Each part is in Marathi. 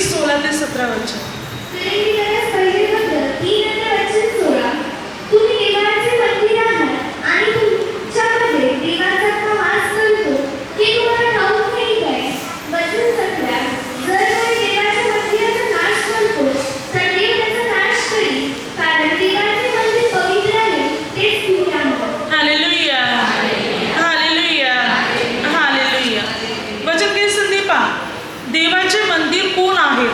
16 ते 17 वचन. तुम्ही देवाचे मंदिर आहात आणि तुमच्यामध्ये देवाचा आत्मा वास करतो हे तुम्हाला ठाऊक नाही काय? वचन 17. जर कोणी देवाच्या मंदिराचा नाश करतो तर देव त्याचा नाश करील, कारण देवाचे मंदिर पवित्र आहे तेच तुम्ही आहात. Hallelujah, hallelujah, hallelujah. वचन काही संधी पहा, देवाचे मंदिर कोण आहे?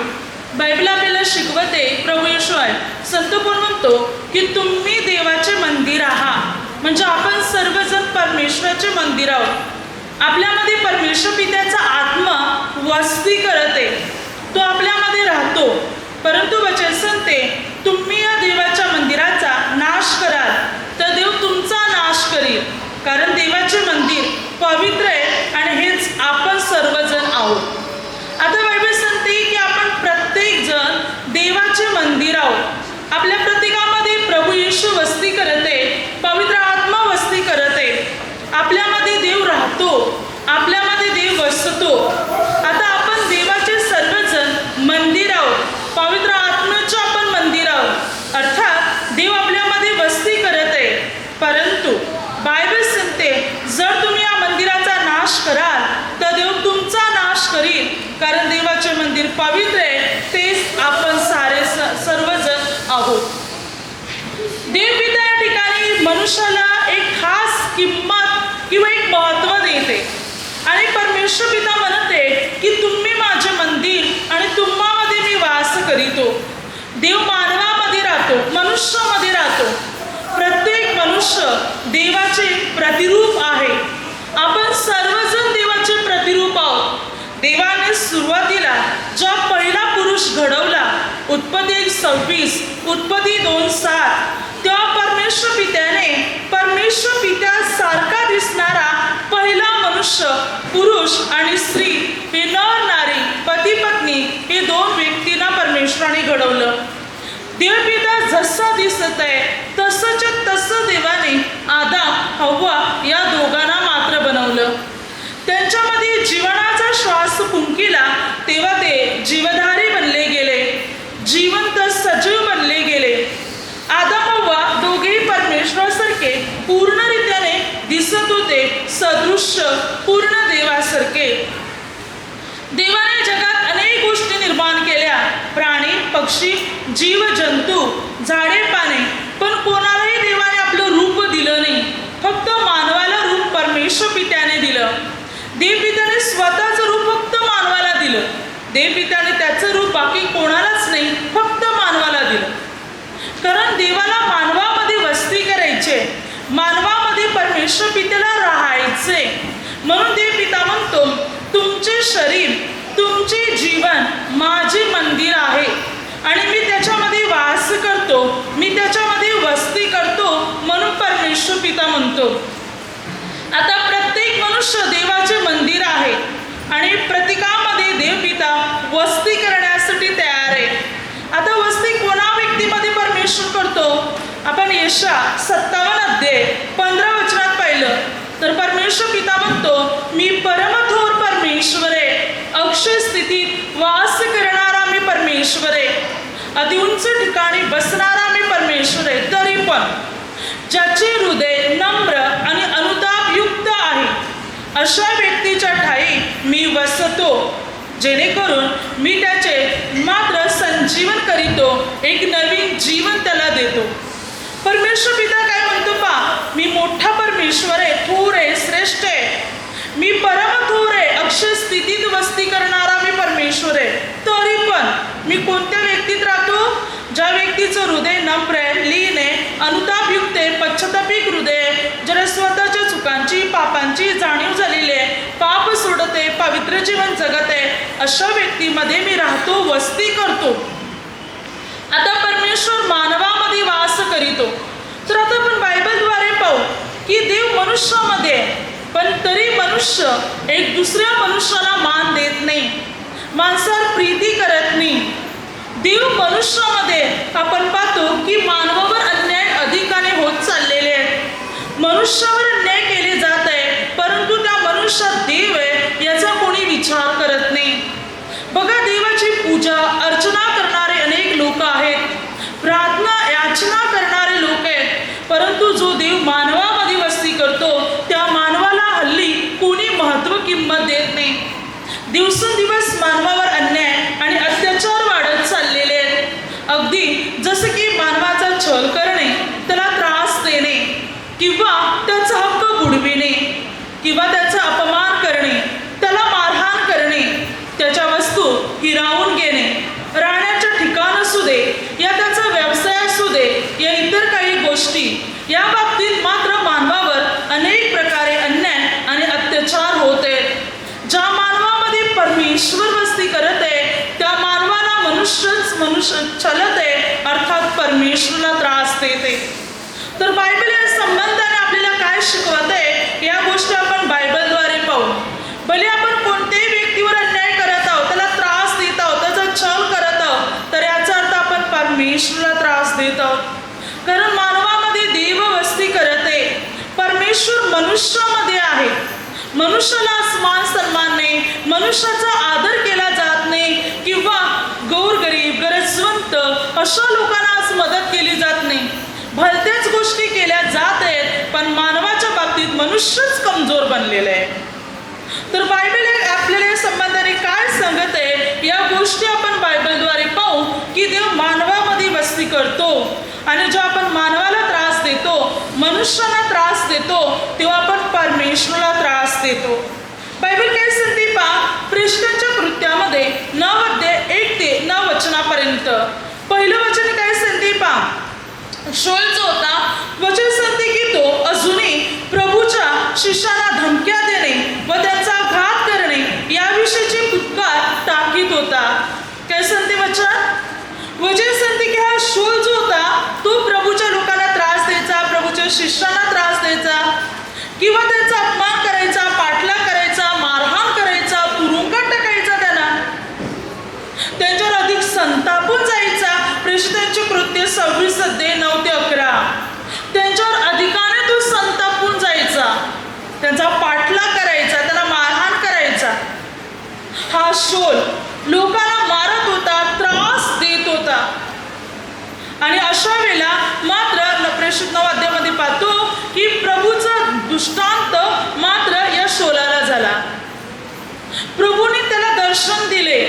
बायबल आपल्याला शिकवते प्रभू येशू आहे. संत कोण म्हणतो की तुम्ही देवाचे मंदिर आहात, म्हणजे आपण सर्वजण परमेश्वराचे मंदिर आहोत. आपल्यामध्ये परमेश्वर पित्याचा आत्मा वस्ती करत आहे, तो आपल्यामध्ये राहतो. परंतु वचन सांगते तुम्ही या देवाच्या मंदिराचा नाश कराल तर देव तुमचा नाश करील, कारण देवाचे मंदिर पवित्र आहे आणि हेच आपण सर्वजण आहोत. आता बायबल सांगते की आपण प्रत्येक जण देवाचे मंदिर आहोत. आपल्या प्रत्येकामध्ये प्रभू येशू वस्ती करत आहे, पवित्र आत्मा वस्ती करत आहे. आपल्यामध्ये देव राहतो, आपल्यामध्ये देव वसतो. आता आपण देवाचे सर्वजण मंदिर आहोत, पवित्र आत्म्याचे आपण मंदिर आहोत, अर्थात देव आपल्यामध्ये वस्ती करत आहे. परंतु बायबल सांगते जर तुम्ही या मंदिराचा नाश कराल तर देव तुमचा नाश करील, कारण देवाचे मंदिर पवित्र आहे, तेच आपण सारे सर्वजण आहोत. देवपिता या ठिकाणी मनुष्याला एक खास किंमत किंवा एक महत्त्व देते आणि परमेश्वर पिता म्हणते की तुम्ही माझे मंदिर आणि तुम्हामध्ये मी वास करीतो. देव मानवामध्ये राहतो, मनुष्यामध्ये राहतो. प्रत्येक मनुष्य देवाचे प्रतिरूप आहे. आपण सर्वजण देवाचे प्रतिरूप आहोत. देवाने सुरुवातीला जो पहिला पुरुष घडवला, उत्पत्ती 1:26, उत्पत्ती 2:7, तेव्हा परमेश्वर पित्यासारखा दिसणारा पहिला मनुष्य, पुरुष आणि स्त्री, हे नर नारी, पती पत्नी, हे दोन व्यक्तींना परमेश्वराने घडवलं. देवपिता जसा दिसत आहे तसंच्या तसं देवाने आदाम हव्वा या दोघांना मात्र बनवलं. त्यांच्यामध्ये जीवनाचा श्वास फुंकिला तेव्हा ते जीवधारी बनले गेले, जिवंत सजीव बनले गेले. आदाम हव्वा दोघेही परमेश्वरासारखे पूर्णरित्याने दिसत होते, सदृश्य पूर्ण देवासारखे. देवाने जगात अनेक गोष्टी निर्माण केल्या, प्राणी, पक्षी, जीव, जंतू, झाडे, पाने, पण कोणालाही देवाने आपलं रूप दिलं नाही. फक्त मानवाला रूप परमेश्वर पित्याने दिलं. देवपित्याने स्वतःचं रूप फक्त मानवाला दिलं. देवपित्याने त्याचं रूप बाकी कोणालाच नाही, फक्त मानवाला दिलं. कारण देवाला मानवामध्ये वस्ती करायचे, मानवामध्ये परमेश्वर पित्याला राहायचे. म्हणून देवपिता म्हणतो तुमचे शरीर, तुमचे जीवन माझे मंदिर आहे आणि मी त्याच्यामध्ये वास करतो, मी त्याच्यामध्ये वस्ती करतो. म्हणून परमेश्वर पिता म्हणतो. आता प्रत्येक मनुष्य देवाचे मंदिर आहे आणि प्रत्येकामध्ये देवपिता वस्ती करण्यासाठी तयार आहे. आता वस्ती कोणा व्यक्तीमध्ये परमेश्वर करतो? आपण यशा 57 अध्याय 15 वचनात पाहिलं तर परमेश्वर पिता म्हणतो मी परमथोर परमेश्वर आहे, अक्षय स्थितीत वास करणारा मी परमेश्वर आहे, अति उंच ठिकाणी बसणारा मी परमेश्वर आहे. तरी पण ज्याचे हृदय नम्र आणि अनुताप युक्त आहे अशा व्यक्तीच्या ठाई मी वसतो, जेणेकरून मी त्याचे मात्र संजीवन करीतो, एक नवीन जीवन त्याला देतो. परमेश्वर पिता काय म्हणतो पहा, मी मोठा परमेश्वर आहे, थोर आहे, श्रेष्ठ आहे, मी परमथोर आहे, अक्षय स्थितीत वस्ती करणारा मी परमेश्वर आहे. तरी पण मी कोणत्या व्यक्तीत राहतो? ज्या व्यक्तीचं हृदय नम्र आहे, लीन आहे, अनुतापयुक्त आहे, पश्चातापिक हृदय आहे, ज्याला स्वतःच्या चुकांची, पापांची जाणीव झालेली आहे, पाप सोडत आहे, पवित्र जीवन जगत आहे, अशा व्यक्तीमध्ये मी राहतो, वस्ती करतो. आता परमेश्वर मानवामध्ये वास करीतो. तर आता आपण बायबलद्वारे पाहू की देव मनुष्यामध्ये आहे, पण तरी मनुष्य एक दुसऱ्या मनुष्याला मान देत नाही, माणसावर प्रीती करत नाही. देव मनुष्यामध्ये आपण पाहतो की मानवावर अन्याय अधिकाने होत चाललेले आहेत. मनुष्यावर अन्याय केले जात आहे, परंतु त्या मनुष्यात देव आहे याचा कोणी विचार करत नाही. बघा, देवाची पूजा, त्याचा हक्क बुडविणे किंवा त्याचा अपमान करणे, त्याला मारहाण करणे, त्याच्या वस्तू हिरावून घेणे, राहण्याचे ठिकाण असू दे या त्याचा व्यवसाय असू दे या इतर काही गोष्टी, या बाबतीत मात्र मानवावर अनेक प्रकारे अन्याय आणि अत्याचार होत आहेत. ज्या मानवामध्ये परमेश्वर वस्ती करत आहे त्या मानवाला मनुष्य छलत आहे, अर्थात परमेश्वराला त्रास देते. तर बायबल या संबंधाने आपल्याला काय शिकवत आहे या गोष्टी आपण बायबलद्वारे पाहू. भले आपण कोणत्याही व्यक्तीवर अन्याय करत आहोत, त्याला त्रास देत आहोत, त्याचा छल करत आहोत, तर याचा अर्थ आपण परमेश्वराला त्रास देत आहोत. कारण मानवामध्ये देव वस्ती करत आहे, परमेश्वर मनुष्यामध्ये आहे. मनुष्याला मान सन्मान नाही, मनुष्याचा आदर केला जात नाही किंवा गोरगरीब गरजवंत अशा लोकांना आज मदत केली जात नाही. भलत्याच गोष्टी केल्या जात आहेत, पण मानवाच्या बाबतीत मनुष्यच कमजोर बनलेला आहे. तर बायबल आपल्याला या संबंधाने काय सांगत आहे या गोष्टी आपण बायबलद्वारे पाहू की देव मानवामध्ये वस्ती करतो आणि जेव्हा आपण मानवाला त्रास देतो, मनुष्याला त्रास देतो, तेव्हा आपण परमेश्वराला त्रास देतो. बायबल काय सांगते पहा, प्रेषितांच्या कृत्यामध्ये 9 अध्याय 1 ते 9 वचनापर्यंत पहिलं वचन काय सांगते पहा. शौल जो होता वचन सांगते की तो अजूनही प्रभूच्या शिष्यांना धमक्या देणे व त्यांचा घात करणे याविषयीचे फुटकार टाकीत होता. काय सांगते वचन सांगते की हा शौल जो होता तो प्रभूच्या लोकांना त्रास द्यायचा, प्रभूच्या शिष्यांना त्रास द्यायचा किंवा त्यांचा अपमान करायचा, पाठलाग करायचा, मारहाण करायचा, तुरुंगात टाकायचा, त्यांच्यावर अधिक संतापून जायचा. प्रेषितांचे कृत्य 26 अध्याय 9 ते 11 त्यांच्यावर अधिकाने तो संतापून जायचा, त्यांचा पाठलाग करायचा, त्यांना मारहाण करायचा. हा शौल लोकांना मारत होता, त्रास देत होता. आणि अशा वेळेला मात्र प्रेषित 9 अध्यायामध्ये पाहतो की प्रभूचा दृष्टांत मात्र या शौलाला झाला. प्रभूने त्याला दर्शन दिले,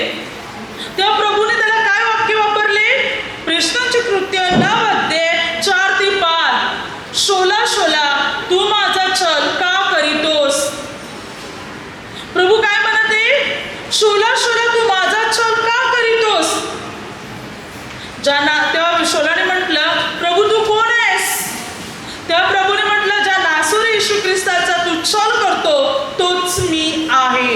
तेव्हा प्रभूने त्याला काय वाक्य वापरले. प्रेषितांचे कृत्य 9 अध्याय 4 ते 5. शौला शौला तू माझा छल का करीतोस. प्रभू काय म्हणते, शौला शौला तू माझा छल का करीतोस. तेव्हा शौलाने म्हटलं, प्रभू तू कोण आहेस. तेव्हा प्रभूने म्हटलं, ज्या नासोरी येशू ख्रिस्ताचा तू छल करतो तोच मी आहे.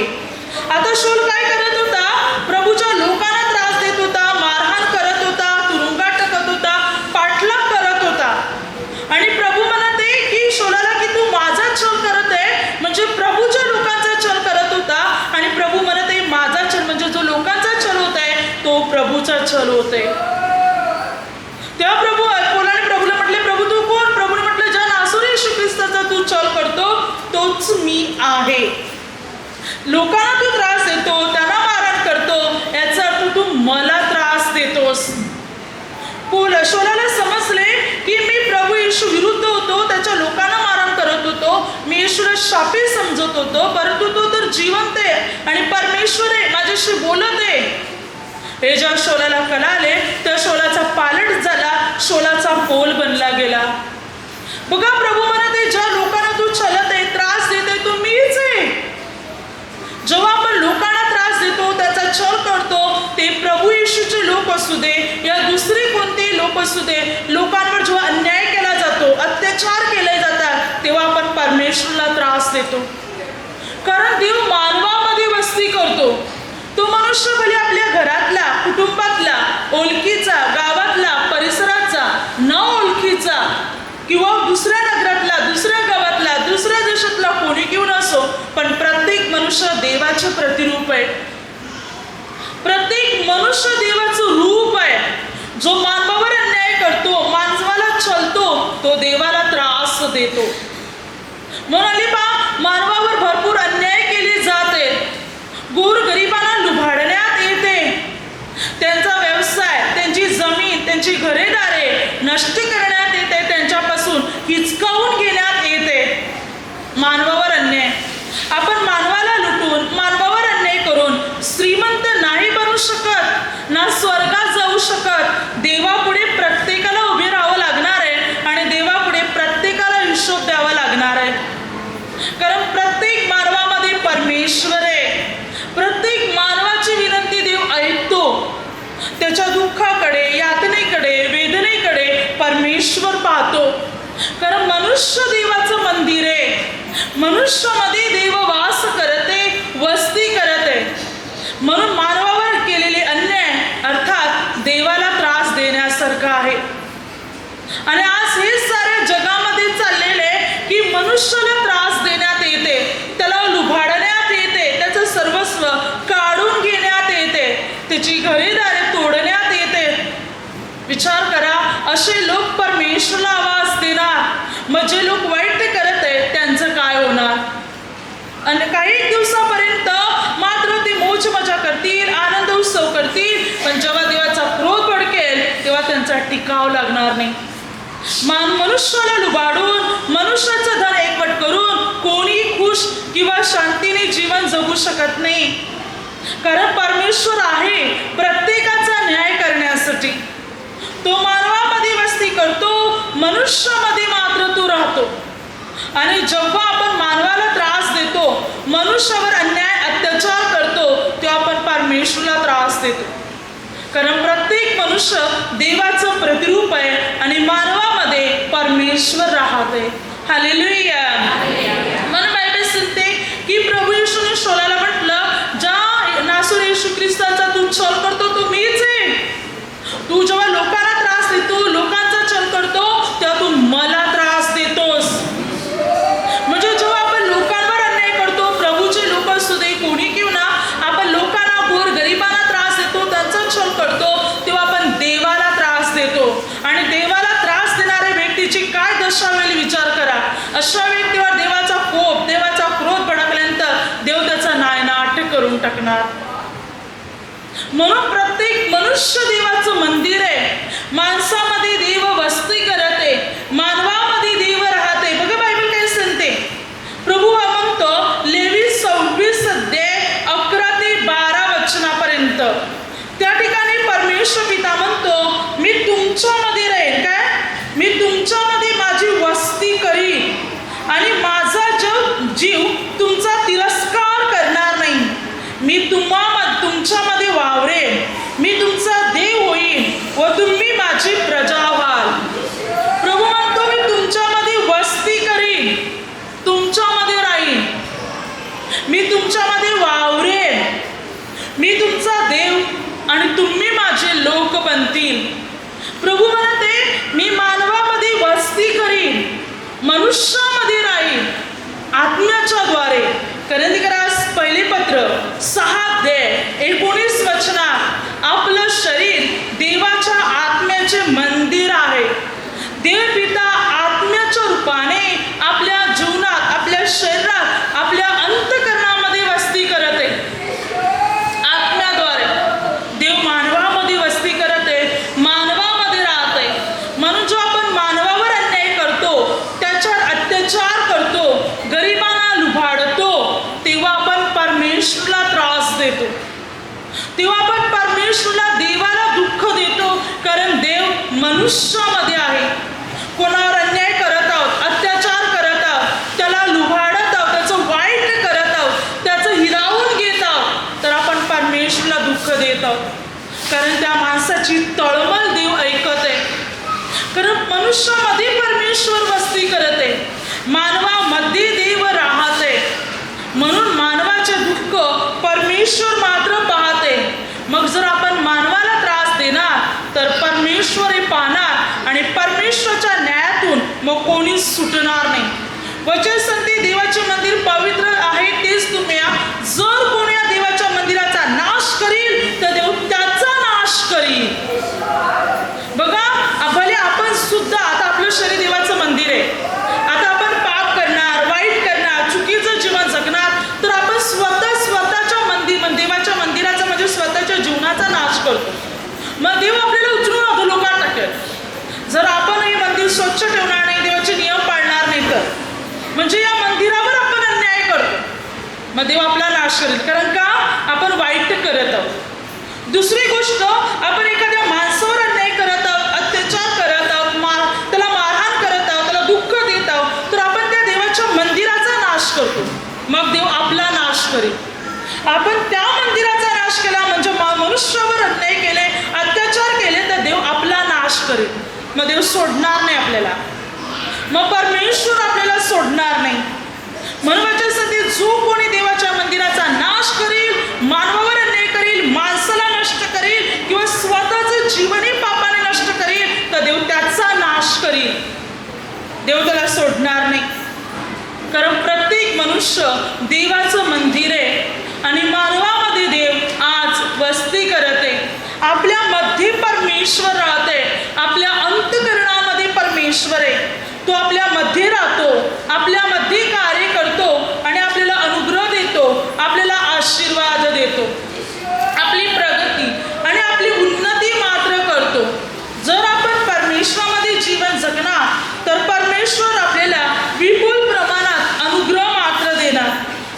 आता शौल काय करत होता, प्रभूच्या लोकांना त्रास देत होता, मारहाण करत होता, तुरुंगात टाकत होता, पाठलाग करत होता. आणि प्रभू म्हणते की शौलाला की तू माझा छल करत आहे, म्हणजे प्रभूच्या लोकांचा छल करत होता. आणि प्रभू म्हणते माझा छल म्हणजे जो लोकांचा छल होत आहे तो प्रभूचा छल होत आहे. तेव्हा प्रभूला म्हटले, प्रभू तू कोण. प्रभूने म्हटलं, ज्या नासोरी येशू ख्रिस्ताचा तू छल करतो तोच मी आहे. लोकांना तू त्रास देतो, त्यांना मारहाण करतो, याचा अर्थ तू मला त्रास देतोस. शौलाला समजले की मी प्रभू येशू विरुद्ध होतो, त्याच्या लोकांना मारहाण करत होतो, मी येशूला शापी समजत होतो, परंतु तो तर जिवंत आहे आणि परमेश्वर आहे, माझ्याशी बोलत आहे. हे जेव्हा शौलाला कळाले त्या शौलाचा पालट झाला, शौलाचा बोल बनला गेला. बघा प्रभू म्हणते ज्या लोकांना तू छलत आहे, त्रास देत आहे, तो मीच आहे. जेव्हा आपण लोकांना त्रास देतो, त्याचा छल करतो, ते प्रभू येशूचे लोक असू दे या दुसरे कोणतेही लोक असू दे, लोकांवर जेव्हा अन्याय केला जातो, अत्याचार केले जातात, तेव्हा आपण परमेश्वराला त्रास देतो. कारण देव मानवामध्ये वस्ती करतो. तो मनुष्य भले आपल्या घरातला, कुटुंबातला, ओळखीचा, गावातला, परिसराचा, न ओळखीचा किंवा दुसऱ्या नगरातला, दुसऱ्या गावातला, दुसऱ्या देशातला कोणी घेऊन असो, पण प्रत्येक मनुष्य देवाचे प्रतिरूप आहे. प्रत्येक मनुष्य देवाचं रूप आहे. जो मानवावर अन्याय करतो, मानवाला छलतो, तो देवाला त्रास देतो. म्हणून मानवावर भरपूर अन्याय केले जाते, गोरगरिबांना लुबाडण्यात येते, त्यांचा व्यवसाय, त्यांची जमीन, त्यांची घरेदारे नष्ट करण्यात येते, त्यांच्यापासून हिसकावून घेण्यात येते. मानवावर अन्याय, आपण मानवाला लुटून, मानवावर अन्याय करून श्रीमंत नाही बनू शकत, ना स्वर्गात जाऊ शकत. देवापुढे प्रत्येकाला उभे राहावं लागणार आहे आणि देवापुढे प्रत्येकाला हिशोब द्यावा लागणार कारण प्रत्येक मानवामध्ये परमेश्वर आहे. प्रत्येक मानवाची विनंती देव ऐकतो. त्याच्या दुःखाकडे, यातनेकडे, वेदनेकडे परमेश्वर पाहतो. कारण मनुष्य देवाचं मंदिर आहे. मनुष्यामध्ये देव वास करते, वस्ती करते. म्हणून मानवावर केलेले अन्याय अर्थात देवाला त्रास देण्यासारखं आहे. आणि आज हे सारे जगामध्ये चाललेले की मनुष्याला त्रास देण्यात येते, त्याला लुबाडण्यात येते, त्याचं सर्वस्व काढून घेण्यात येते, त्याची घरेदारे तोडण्यात येते. विचार करा, असे लोक परमेश्वराला आवाज देणार, मग जे लोक वाईट करत आहेत त्यांचं काय होणार? आणि काही दिवसापर्यंत मात्र ते मोज मजा करतील, आनंद उत्सव करतील, पण जेव्हा देवाचा क्रोध भडकेल तेव्हा त्यांचा टिकाव लागणार नाही. मनुष्याला लुबाडून, मनुष्याचं धन एकवट करून कोणी खुश किंवा शांतीने जीवन जगू शकत नाही. कारण परमेश्वर आहे प्रत्येकाचा न्याय करण्यासाठी. तो मानवामध्ये वस्ती करतो, मनुष्यामध्ये मात्र तो राहतो. आणि जेव्हा आपण मानवाला त्रास देतो, मनुष्यावर अन्याय अत्याचार करतो, तेव्हा आपण परमेश्वराला त्रास देतो. कारण प्रत्येक मनुष्य देवाचं प्रतिरूप आहे आणि मानवामध्ये परमेश्वर राहते. हालेलुया. म्हणून बायबल सांगते की प्रभू येशूने शौलाला म्हटलं, ज्या नासर येशू ख्रिस्ताचा तू छळ करतो तो मीच आहे. तू जेव्हा लोकांना त्रास देतो, लोकांचा छळ करतो, तेव्हा तू मला त्रास देतोस. म्हणजे जेव्हा आपण लोकांवर अन्याय करतो, प्रभूचे लोक असू दे कोणी किंवा ना, आपण लोकांना गोर गरिबांना त्रास देतो, त्यांचा छळ करतो, तेव्हा आपण देवाला त्रास देतो. आणि देवाला त्रास देणाऱ्या व्यक्तीची काय दशा होईल विचार करा. अशा व्यक्तीवर देवाचा कोप, देवाचा क्रोध भडकल्यानंतर देव त्याचा नायनाट करून टाकणार. म्हणून प्रत्येक मनुष्य देवाचं मंदिर आहे. माणसामध्ये देव वस्ती करते, मानवामध्ये देव राहते. बघा बायबल काय सांगते. प्रभू म्हणतो लेवी 26 अध्याय 11 ते 12 वचनापर्यंत. त्या ठिकाणी परमेश्वर पिता म्हणतो, मी तुमच्यामध्ये राहील. काय? मी तुमच्यामध्ये माझी वस्ती करीन आणि माझा जीव तुमचा तिरस्कार करणार नाही. मी तुमच्यामध्ये वावरेन, मी तुमचा देव होईन व तुम्ही माझी प्रजा व्हाल. प्रभू म्हणतो, मी तुमच्यामध्ये वस्ती करीन, तुमच्यामध्ये राहीन, मी तुमच्यामध्ये वावरेन, मी तुमचा देव आणि तुम्ही माझे लोक बनतील. प्रभू म्हणते, मी मानवामध्ये वस्ती करीन, मनुष्यामध्ये राहीन आत्म्याच्या द्वारे. करंदीकरास पहिले पत्र 6 अध्याय 19 वचनात आपलं शरीर देवाच्या आत्म्याचे मंदिर आहे. देव पिता आत्म्याच्या रूपाने आपल्या जीवनात, आपल्या शरीरात, आपल्या अंतःकरणामध्ये वस्ती करते. आत्म्याद्वारे देव मानवामध्ये वस्ती करते, मानवामध्ये राहते. म्हणून जो आपण मानवावर अन्याय करतो, त्याच्यावर अत्याचार करतो, गरिबांना लुबाडतो, तेव्हा आपण परमेश्वराला त्रास देतो, तेव्हा आपण परमेश्वराला, देवाला दुःख देतो. कारण देव मनुष्यामध्ये आहे. कोणावर अन्याय करत आहोत, अत्याचार करत आहोत, त्याला लुबाडत आहोत, त्याचं वाईट करत आहोत, त्याचं हिरावून घेत आहोत, तर आपण परमेश्वराला दुःख देत आहोत. कारण त्या माणसाची तळमळ देव ऐकत आहे. कारण मनुष्यामध्ये परमेश्वर वस्ती करत आहे, मानवामध्ये देव राहते. म्हणून मानवाचे दुःख परमेश्वर मात्र पाहते. मग जर आपण मानवाला त्रास देणार तर परमेश्वर हे पाहणार आणि परमेश्वराच्या न्यायातून मग कोणीच सुटणार नाही. वचन सांगते, देवाचे मंदिर पवित्र आहे तेच तुम्ही. जर कोणी या देवाच्या मंदिराचा नाश करील तर देव त्याचा नाश करील. बघा, भले आपण सुद्धा आता आपलं शरीर देवाचं मंदिर आहे. आता आपण पाप करणार, वाईट करणार, चुकीचं जीवन जगणार, तर आपण स्वतःच्या देवाच्या मंदिराचा म्हणजे स्वतःच्या जीवनाचा नाश करतो. मग देव आपल्याला उचलून अधोलोकात टाकेल. जर आपण हे मंदिर स्वच्छ ठेवणार नाही, देवाचे नियम पाळणार नाही तर म्हणजे या मंदिरावर आपण अन्याय करतो, मग देव आपला नाश करेल. कारण का? आपण वाईट करत आहोत. दुसरी गोष्ट, आपण एखाद्या माणसावर अन्याय करत आहोत, अत्याचार करत आहोत, त्याला मारहाण करत आहोत, त्याला दुःख देत आहोत, तर आपण त्या देवाच्या मंदिराचा नाश करतो. मग देव आपला नाश करेल. आपण त्या मंदिराचा नाश केला म्हणजे मनुष्यावर अन्याय केले, अत्याचार केले, तर देव आपला नाश करेल. मग देव सोडणार नाही आपल्याला, मग परमेश्वर आपल्याला सोडणार नाही. म्हणून जो कोणी देवाच्या मंदिराचा नाश करील, मानवावर अन्याय करील, माणसाला नष्ट करील किंवा स्वतःचं जीवनही पापाने नष्ट करील, तर देव त्याचा नाश करील. देव त्याला सोडणार नाही. कारण प्रत्येक मनुष्य देवाचं मंदिर आहे आणि मानवामध्ये देव आज वस्ती करत आहे. आपल्या मध्ये परमेश्वर राहते, आपल्या अंतःकरणामध्ये परमेश्वर आहे. तो आपल्या मध्ये राहतो, आपल्या मध्ये कार्य करतो आणि आपल्याला अनुग्रह देतो, आपल्याला आशीर्वाद देतो, आपली प्रगती आणि आपली उन्नती मात्र करतो. जर आपण परमेश्वरामध्ये जीवन जगणार तर परमेश्वर आपल्याला विपुल प्रमाणात अनुग्रह मात्र देणार.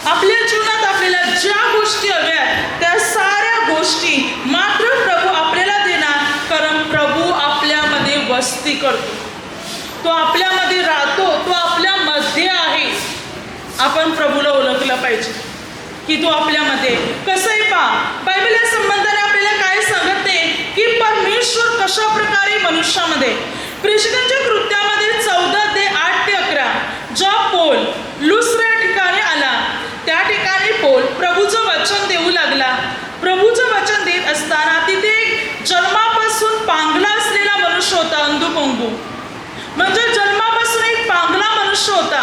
आपल्या जीवनात आपल्याला ज्या गोष्टी हव्या त्या साऱ्या गोष्टी मात्र प्रभू आपल्याला देणार. कारण प्रभू आपल्यामध्ये वस्ती करतो, तो आपल्यामध्ये राहतो, तो आपल्यामध्ये आहे. आपण प्रभूला ओळखलं पाहिजे की तो आपल्यामध्ये कसं आहे. बायबल या संबंधाने आपल्याला काय सांगते की परमेश्वर कशा प्रकारे मनुष्यामध्ये. प्रेषितांच्या कृत्यामध्ये 14:8-11 जेव्हा पौल लुस्त्रा ठिकाणी आला, त्या ठिकाणी पौल प्रभूचं वचन देऊ लागला. प्रभूचं वचन देत असताना तिथे एक जन्मापासून पांगला असलेला मनुष्य होता, अंधुपंगू. म्हणजे जन्मापासून एक पांगला मनुष्य होता.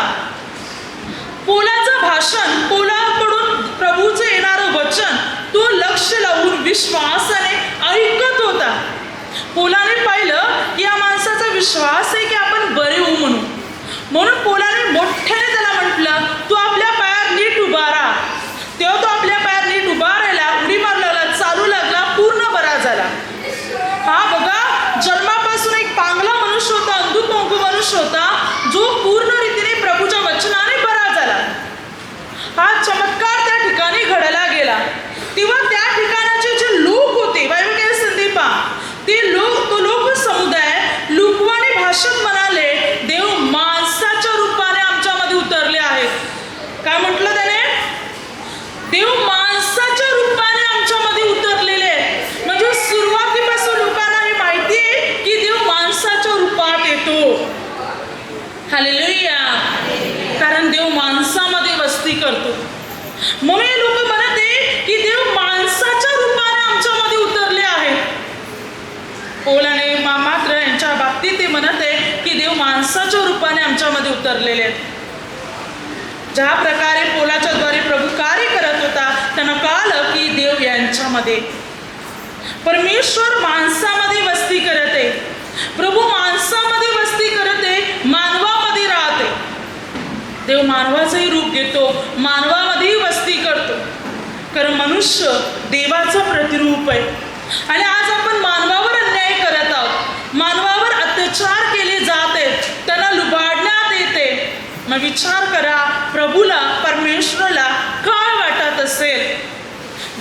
पौलाचं भाषण, पौलाकडून प्रभूचं येणारं वचन तो लक्ष लावून विश्वासाने ऐकत होता. पौलाने पाहिलं की या माणसाचा विश्वास आहे की आपण बरे होऊ म्हणून पौलाने मोठ्याने त्याला म्हटलं, तू आपल्या पायावर नीट उभा राहा. तेव्हा तो आपल्या पायावर नीट उभा राहिला, उडी मारू लागला, चालू लागला, पूर्ण बरा झाला. हा बघा, जन्मापासून एक पांगला मनुष्य होता, अंधुपंगू मनुष्य होता, जो पूर्ण रीतीने प्रभूच्या वचनाने बरा झाला. हा चमत्कार त्या ठिकाणी घडला गेला. तेव्हा त्या ठिकाणाचे जे लोक होते, बायबल काय सांगते तो लोक समुदाय लुकवाणी भाषेत म्हणाले, देव माणसाच्या रूपाने आमच्यामध्ये उतरले आहेत. काय म्हटलं त्याने? देव माणसाच्या रूपाने आमच्यामध्ये उतरलेले आहे. म्हणजे सुरुवातीपासून लोकांना हे माहिती आहे की देव माणसाच्या रूपात येतो. हालेलुया. कारण देव माणसामध्ये वस्ती करतो. म्हणून हे लोक म्हणते की देव माणसाच्या रूपाने आमच्यामध्ये उतरले आहेत. पौल आणि मात्र यांच्या बाबतीत ते म्हणत आहे की देव माणसाच्या रूपाने आमच्यामध्ये उतरलेले आहेत. ज्या प्रकारे पौलाच्या द्वारे प्रभू कार्य करत होता, त्यांना कळालं की देव यांच्यामध्ये, परमेश्वर माणसामध्ये वस्ती करत आहे. प्रभू माणसामध्ये वस्ती करत आहे, मानवामध्ये राहते. देव मानवाचंही रूप घेतो, मानवामध्येही वस्ती करतो. कारण मनुष्य देवाचं प्रतिरूप आहे. आणि आज आपण मानवावर अन्याय करत आहोत, मानवावर अत्याचार केले जात आहेत, त्यांना लुबाडण्यात येते. मग विचार करा, प्रभूला, परमेश्वराला काय वाटत असेल?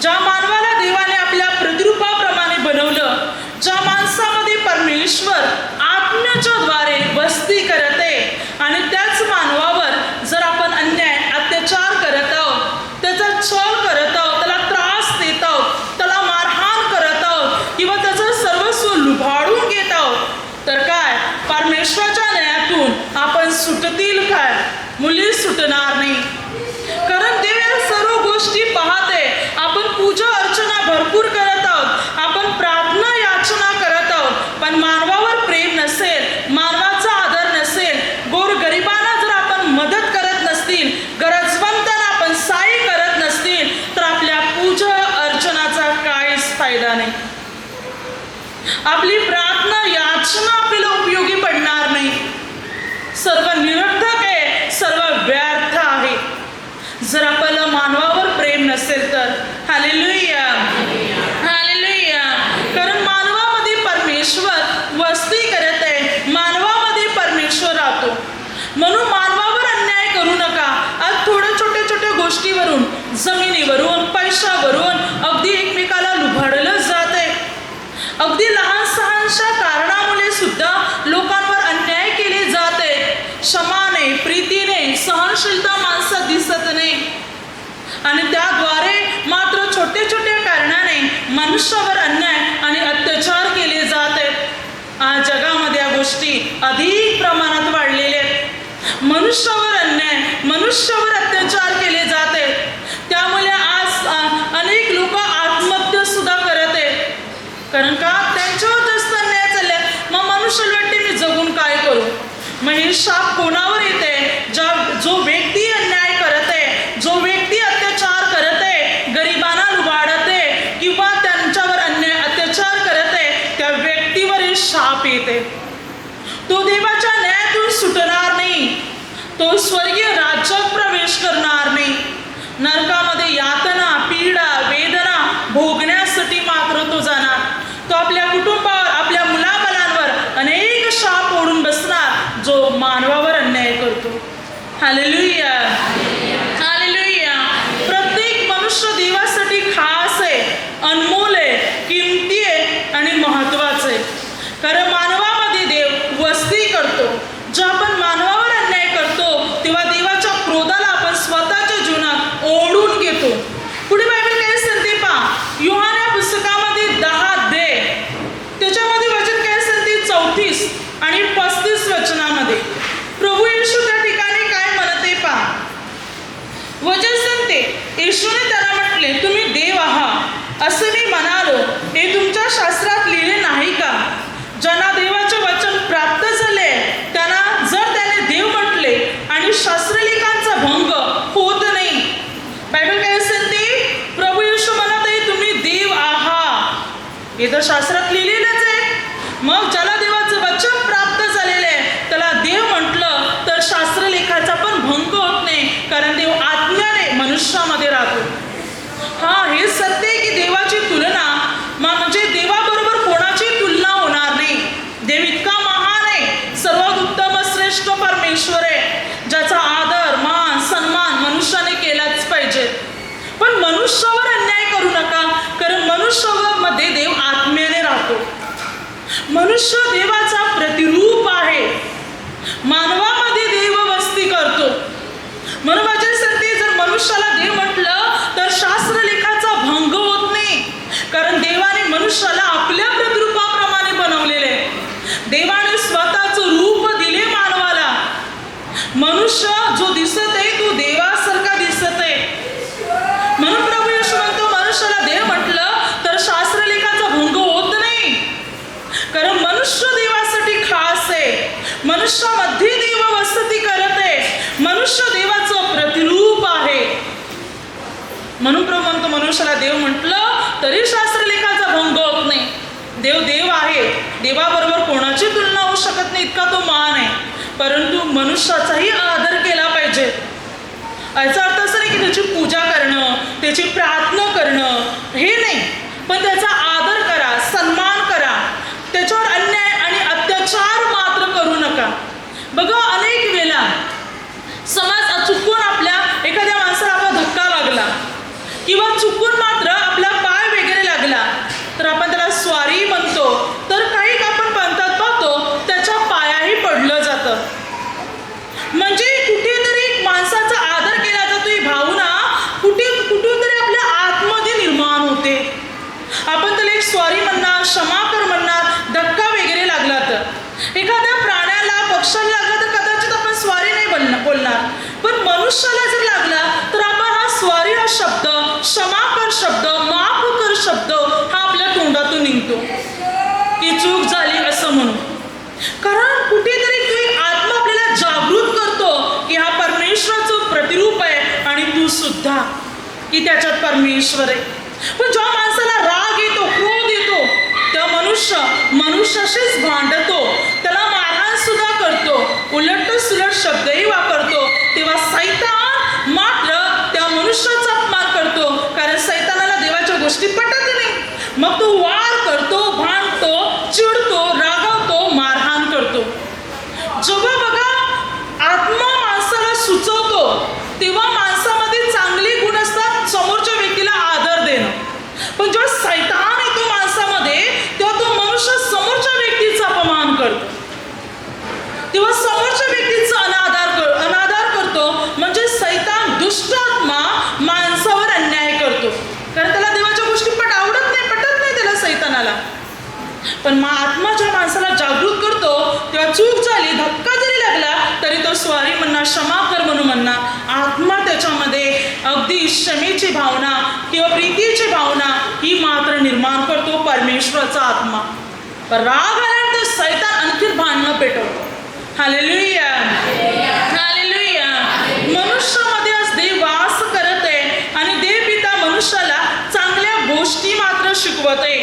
ज्या मानवाला देवाने आपल्या प्रतिरूपाप्रमाणे बनवलं, ज्या माणसामध्ये परमेश्वर आत्म्याच्या द्वारे वस्ती करत आहे, आणि त्याच मानवावर जर आपण अन्याय, अत्याचार करत आहोत, त्याचा छळ करत आहोत, त्याला त्रास देत आहोत, त्याला मारहाण करत आहोत किंवा त्याचं सर्वस्व लुबाडून घेत आहोत, तर काय परमेश्वराच्या न्यायातून आपण सुटतील काय? मुली सुटणार नाही. कारण देव या सर्व गोष्टी पाहते. आपण पूजा अर्चना भरपूर करत आहोत, आपण प्रार्थना याचना करत आहोत, पण मानवावर प्रेम नसेल, मानवाचा आदर नसेल, गोरगरिबांना जर आपण मदत करत नसतील, गरजवंतांना आपण सहाय्य करत नसतील, तर आपल्या पूजा अर्चनाचा काहीच फायदा नाही. आपली प्रार्थना याचना आपल्याला उपयोगी पडणार नाही. सर्व निरर्थक आहे, सर्व व्यर्थ आहे, जर आपल्याला मानवावर प्रेम नसेल तर. Hallelujah, hallelujah. कारण मानवामध्ये परमेश्वर वस्ती करत आहे, मानवामध्ये परमेश्वर राहतो. म्हणून मानवावर अन्याय करू नका. आज थोड्या छोट्या छोट्या गोष्टीवरून, जमिनीवरून, पैशावरून अगदी एकमेकाला लुबाडलं जात आहे. अगदी लहान सहान संवेदनशीलता माणसात दिसत नाही आणि त्याद्वारे मात्र छोट्या छोट्या कारणाने मनुष्यावर अन्याय आणि अत्याचार केले जात आहेत। आज जगामध्ये या गोष्टी अधिक प्रमाणात वाढलेल्या आहेत। मनुष्यावर अन्याय, मनुष्यावर अत्याचार केले जात आहेत। त्यामुळे आज अनेक लोक आत्महत्या सुद्धा करत आहेत। कारण का? त्यांच्यावर जास्त अन्याय चालले। मग मनुष्याला वाटते मी जगून काय करू? मग हे शाप कोणावर येते? जो व्यक्ती अन्याय करत आहे, जो व्यक्ती अत्याचार करत आहे, गरिबांना लुबाडत आहे किंवा त्यांच्यावर अन्याय अत्याचार करत आहे, त्या व्यक्तीवर हे शाप येते। तो देवाच्या न्यायातून सुटणार नाही, तो स्वर्गीय राज्यात प्रवेश करणार नाही। नरकामध्ये यातना, पीडा, वेदना भोगण्यासाठी मात्र तो जाणार। तो आपल्या कुटुंबावर, आपल्या मुलाबाळांवर अनेक शाप ओढून बसणार जो मानवावर अन्याय करतो। Hallelujah, hallelujah. प्रत्येक मनुष्य देवासाठी खास आहे, अनमोल आहे, किमती आहे आणि महत्वाचं आहे। कारण मानवामध्ये देव वस्ती करतो। जेव्हा आपण मानवावर अन्याय करतो तेव्हा देवाच्या क्रोधाला आपण स्वतःच्या जीवनात ओढून घेतो। पुढे बायबल काय सांगते पहा, योहान या पुस्तकामध्ये 10 अध्याय, त्याच्यामध्ये वचन काय सांगते 34 आणि 35 वचनामध्ये प्रभू येशू त्या ठिकाणी काय म्हणते पहा। वचन सांगते, येशूने त्याला म्हटले, तुम्ही देव आहात असे मी म्हणालो, हे तुमच्या शास्त्रात लिहिले नाही का? ज्यांना देवाचे वचन प्राप्त झाले त्यांना जर त्याने देव म्हटले आणि शास्त्रलेखांचा भंग होत नाही। बायबल काय सांगते, प्रभू येशू म्हणत आहे तुम्ही देव आहात, हे तर शास्त्रात लिहिलेलंच आहे। मग ज्याला देवाचं वचन प्राप्त झालेलं आहे त्याला देव म्हटलं तर शास्त्रलेखाचा पण भंग होत नाही, कारण देव आत्म्याने मनुष्यामध्ये राहतो। हा, हे सत्य आहे की देवाची तुलना म्हणजे देवाबरोबर कोणाची तुलना होणार नाही। देव इतका महान आहे, सर्वात उत्तम श्रेष्ठ परमेश्वर आहे, ज्याचा आदर, मान, सन्मान मनुष्याने केलाच पाहिजे। पण मनुष्यावर अन्याय करू नका, कारण मनुष्यामध्ये देव आत्म्याने राहतो। मनुष्य देवाचा प्रतिरूप आहे, मानवामध्ये देव वस्ती करतो। म्हणून वचन सांगते, जर मनुष्याला देव म्हटलं तर शास्त्रलेखाचा भंग होत नाही, कारण देवाने मनुष्याला आपल्या प्रतिरूपाप्रमाणे बनवलेले आहे। देवाने स्वतःचं रूप दिले मानवाला। मनुष्य जो दिसत आहे तो देवासारखा दिसत आहे। म्हणून प्रभू येशू म्हणतो, मनुष्याला देव म्हटलं तर शास्त्रलेखाचा भंग होत नाही, कारण मनुष्य देवासाठी खास आहे। मनुष्यामध्ये देव वस्ती करत आहे, मनुष्य देवाचं प्रतिरूप आहे। म्हणून प्रभू म्हणतो, मनुष्याला देव म्हटलं तरी शास्त्रलेखाचा भंग होत नाही। देव देव आहे, देवाबरोबर कोणाची तुलना होऊ शकत नाही, इतका तो महान आहे। परंतु मनुष्याचाही आदर केला पाहिजे। याचा अर्थ असं नाही की त्याची पूजा करणं, त्याची प्रार्थना करणं हे नाही, पण त्याचा आदर करा, सन्मान करा, त्याच्यावर अन्याय आणि अत्याचार मात्र करू नका। बघा, अनेक वेळा समाज चुकून आपल्या एखाद्या माणसाला आपला धक्का लागला किंवा चुकून मात्र आपला पाय वगैरे लागला तर आपण त्याला स्वारी म्हणतो, तर काही आपण पंथात पाहतो त्याच्या पायाही पडलं जातं। म्हणजे कुठेतरी एक माणसाचा आदर केला जातो, ही भावना कुठेतरी आपल्या आतमध्ये निर्माण होते। आपण त्याला एक स्वारी म्हणणार, क्षमा कर म्हणणार, धक्का वगैरे लागला तर। एखाद्या प्राण्याला, पक्ष्याला लागला तर कदाचित आपण स्वारी नाही बोलणार, पण मनुष्याला जर लागला तर आपण हा स्वारी हा शब्द, क्षमा कर शब्द, माफ कर शब्द हा आपल्या तोंडातून निघतो की चूक झाली असं म्हणून। कारण कुठेतरी तो एक आत्मा आपल्याला जागृत करतो की हा परमेश्वराचं प्रतिरूप आहे आणि तू सुद्धा की त्याच्यात परमेश्वर आहे। पण जेव्हा माणसाला राग येतो, क्रोध येतो, तेव्हा मनुष्याशीच भांडतो, त्याला मारहाण सुद्धा करतो, उलट सुलट शब्दही वापरतो, तेव्हा सैतान मात्र त्या मनुष्याचा अपमान करतो, कारण सैतानाला देवाच्या गोष्टी पटत नाही। मग तो वार करतो, भांडतो, चिडतो, रागावतो, मारहाण करतो। जेव्हा बघा आत्मा माणसाला सुचवतो तेव्हा माणसामध्ये चांगले गुण असतात, समोरच्या व्यक्तीला आदर देणं। पण जेव्हा सैतान येतो माणसामध्ये तेव्हा तो मनुष्य समोरच्या व्यक्तीचा अपमान करतो, तेव्हा समोरच्या व्यक्तीचा अनादर करतो, म्हणजे चूक झाली, धक्का जरी लागला तरी तो स्वारी म्हणणार, क्षमा कर म्हणून म्हणणार. आत्मा त्याच्यामध्ये अगदी क्षमेची भावना किंवा प्रीतीची भावना ही मात्र निर्माण करतो परमेश्वराचा आत्मा. पण राग आल्यानंतर सैतान आणखी भांडणं पेटवतो. Hallelujah, hallelujah. मनुष्यामध्ये आज देव वास करत आहे आणि देव पिता मनुष्याला चांगल्या गोष्टी मात्र शिकवत आहे